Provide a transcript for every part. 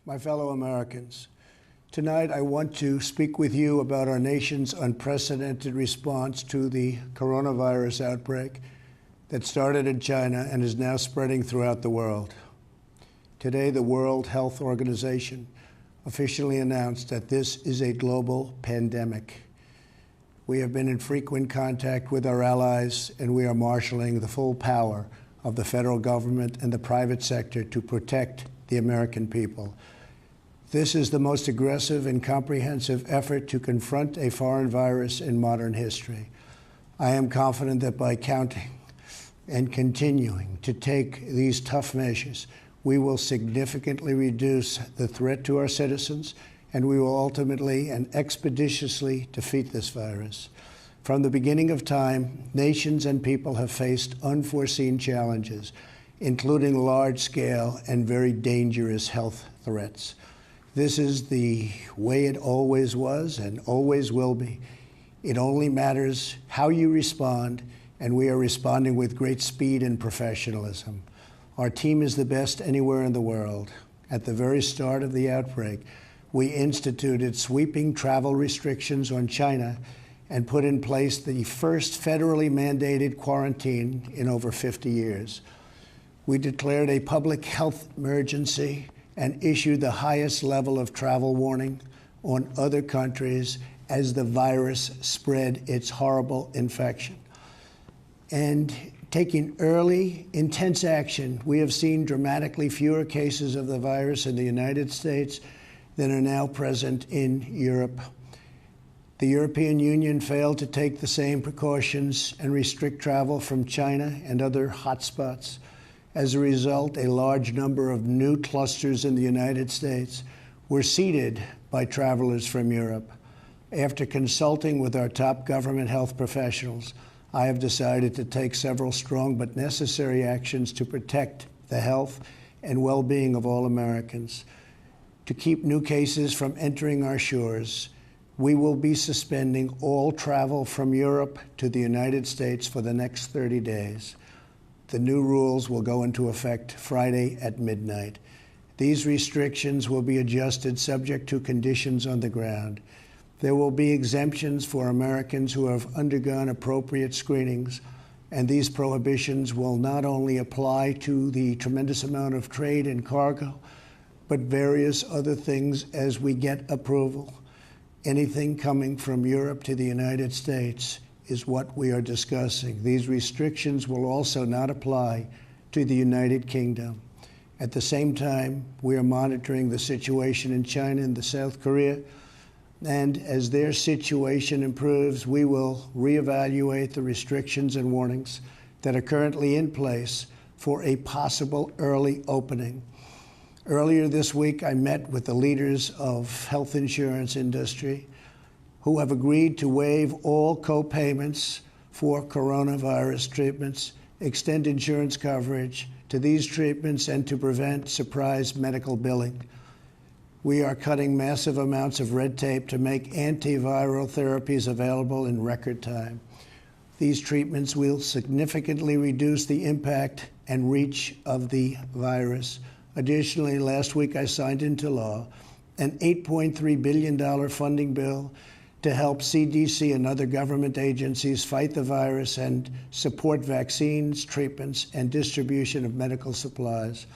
my fellow Americans. Tonight, I want to speak with you about our nation's unprecedented response to the coronavirus outbreak that started in China and is now spreading throughout the world. Today, the World Health Organization officially announced that this is a global pandemic. We have been in frequent contact with our allies, and we are marshaling the full power of the federal government and the private sector to protect the American people. This is the most aggressive and comprehensive effort to confront a foreign virus in modern history. I am confident that by counting and continuing to take these tough measures, we will significantly reduce the threat to our citizens, and we will ultimately and expeditiously defeat this virus. From the beginning of time, nations and people have faced unforeseen challenges, including large-scale and very dangerous health threats. This is the way it always was and always will be. It only matters how you respond, and we are responding with great speed and professionalism. Our team is the best anywhere in the world. At the very start of the outbreak, we instituted sweeping travel restrictions on China and put in place the first federally mandated quarantine in over 50 years. We declared a public health emergency and issued the highest level of travel warning on other countries as the virus spread its horrible infection. And taking early, intense action, we have seen dramatically fewer cases of the virus in the United States than are now present in Europe. The European Union failed to take the same precautions and restrict travel from China and other hotspots. As a result, a large number of new clusters in the United States were seeded by travelers from Europe. After consulting with our top government health professionals, I have decided to take several strong but necessary actions to protect the health and well-being of all Americans. To keep new cases from entering our shores, we will be suspending all travel from Europe to the United States for the next 30 days. The new rules will go into effect Friday at midnight. These restrictions will be adjusted subject to conditions on the ground. There will be exemptions for Americans who have undergone appropriate screenings, and these prohibitions will not only apply to the tremendous amount of trade and cargo, but various other things as we get approval. Anything coming from Europe to the United States is what we are discussing. These restrictions will also not apply to the United Kingdom. At the same time, we are monitoring the situation in China and South Korea, and as their situation improves, we will reevaluate the restrictions and warnings that are currently in place for a possible early opening. Earlier this week, I met with the leaders of health insurance industry who have agreed to waive all co-payments for coronavirus treatments, extend insurance coverage to these treatments, and to prevent surprise medical billing. We are cutting massive amounts of red tape to make antiviral therapies available in record time. These treatments will significantly reduce the impact and reach of the virus. Additionally, last week I signed into law an $8.3 billion funding bill to help CDC and other government agencies fight the virus and support vaccines, treatments, and distribution of medical supplies.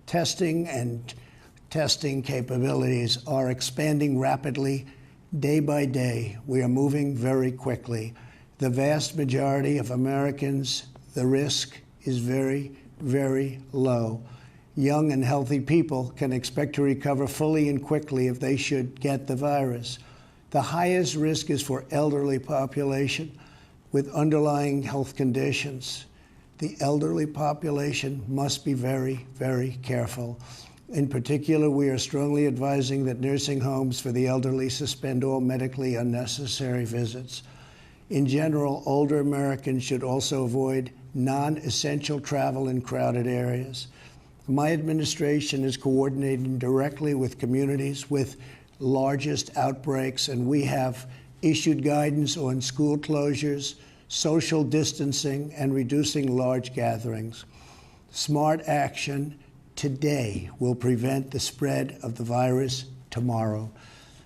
Testing capabilities are expanding rapidly day by day. We are moving very quickly. The vast majority of Americans, the risk is very, very low. Young and healthy people can expect to recover fully and quickly if they should get the virus. The highest risk is for elderly population with underlying health conditions. The elderly population must be very, very careful. In particular, we are strongly advising that nursing homes for the elderly suspend all medically unnecessary visits. In general, older Americans should also avoid non-essential travel in crowded areas. My administration is coordinating directly with communities with largest outbreaks, and we have issued guidance on school closures, social distancing, and reducing large gatherings. Smart action today will prevent the spread of the virus tomorrow.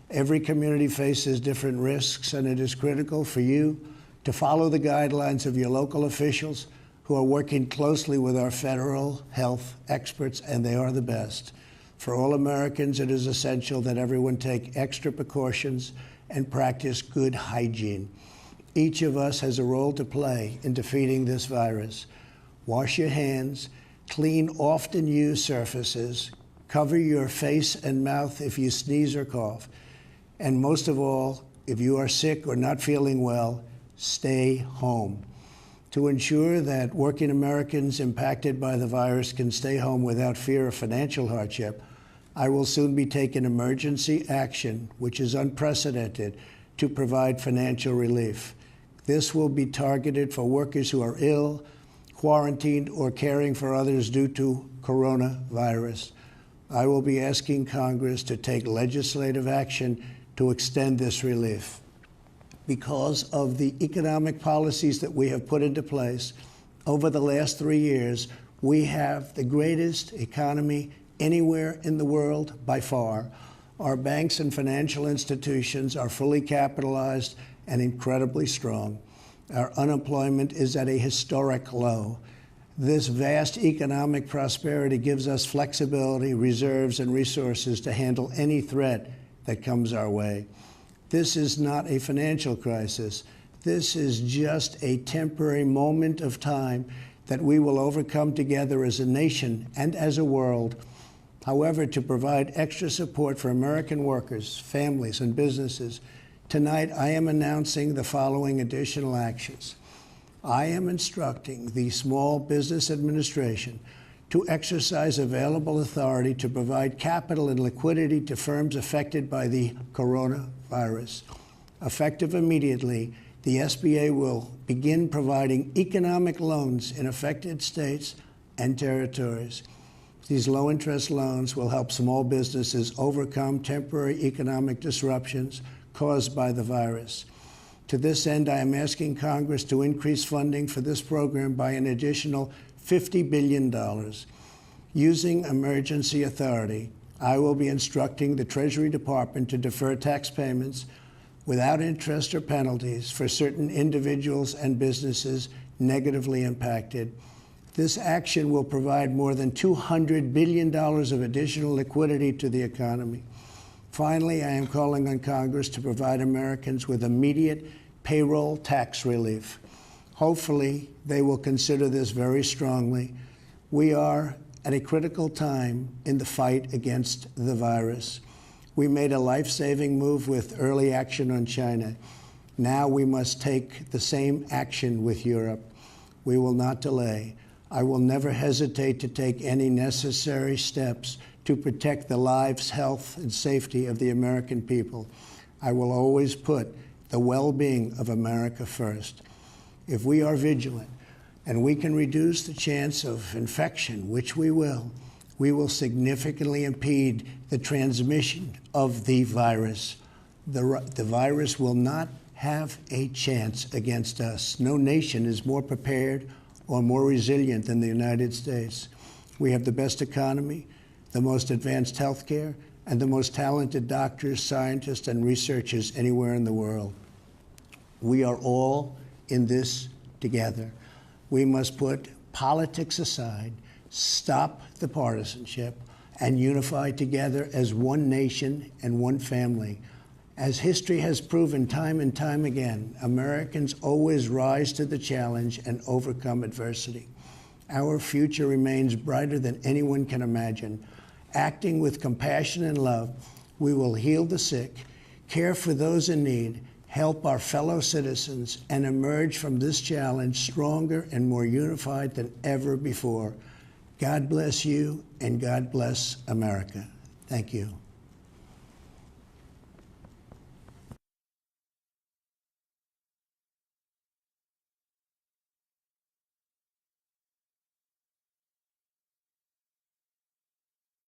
Every community faces different risks, and it is critical for you to follow the guidelines of your local officials who are working closely with our federal health experts, and they are the best. For all Americans, it is essential that everyone take extra precautions and practice good hygiene. Each of us has a role to play in defeating this virus. Wash your hands, clean often used surfaces, cover your face and mouth if you sneeze or cough, and most of all, if you are sick or not feeling well, stay home. To ensure that working Americans impacted by the virus can stay home without fear of financial hardship, I will soon be taking emergency action, which is unprecedented, to provide financial relief. This will be targeted for workers who are ill, quarantined, or caring for others due to coronavirus. I will be asking Congress to take legislative action to extend this relief. Because of the economic policies that we have put into place over the last 3 years, we have the greatest economy anywhere in the world by far. Our banks and financial institutions are fully capitalized and incredibly strong. Our unemployment is at a historic low. This vast economic prosperity gives us flexibility, reserves, and resources to handle any threat that comes our way. This is not a financial crisis. This is just a temporary moment of time that we will overcome together as a nation and as a world. However, to provide extra support for American workers, families, and businesses, tonight I am announcing the following additional actions. I am instructing the Small Business Administration to exercise available authority to provide capital and liquidity to firms affected by the coronavirus. Effective immediately, the SBA will begin providing economic loans in affected states and territories. These low-interest loans will help small businesses overcome temporary economic disruptions caused by the virus. To this end, I am asking Congress to increase funding for this program by an additional $50 billion. Using emergency authority, I will be instructing the Treasury Department to defer tax payments without interest or penalties for certain individuals and businesses negatively impacted. This action will provide more than $200 billion of additional liquidity to the economy. Finally, I am calling on Congress to provide Americans with immediate payroll tax relief. Hopefully, they will consider this very strongly. We are at a critical time in the fight against the virus. We made a life-saving move with early action on China. Now we must take the same action with Europe. We will not delay. I will never hesitate to take any necessary steps to protect the lives, health, and safety of the American people. I will always put the well-being of America first. If we are vigilant and we can reduce the chance of infection, which we will significantly impede the transmission of the virus. The virus will not have a chance against us. No nation is more prepared or more resilient than the United States. We have the best economy, the most advanced health care, and the most talented doctors, scientists, and researchers anywhere in the world. We are all in this together. We must put politics aside, stop the partisanship, and unify together as one nation and one family. As history has proven time and time again, Americans always rise to the challenge and overcome adversity. Our future remains brighter than anyone can imagine. Acting with compassion and love, we will heal the sick, care for those in need, help our fellow citizens, and emerge from this challenge stronger and more unified than ever before. God bless you, and God bless America. Thank you.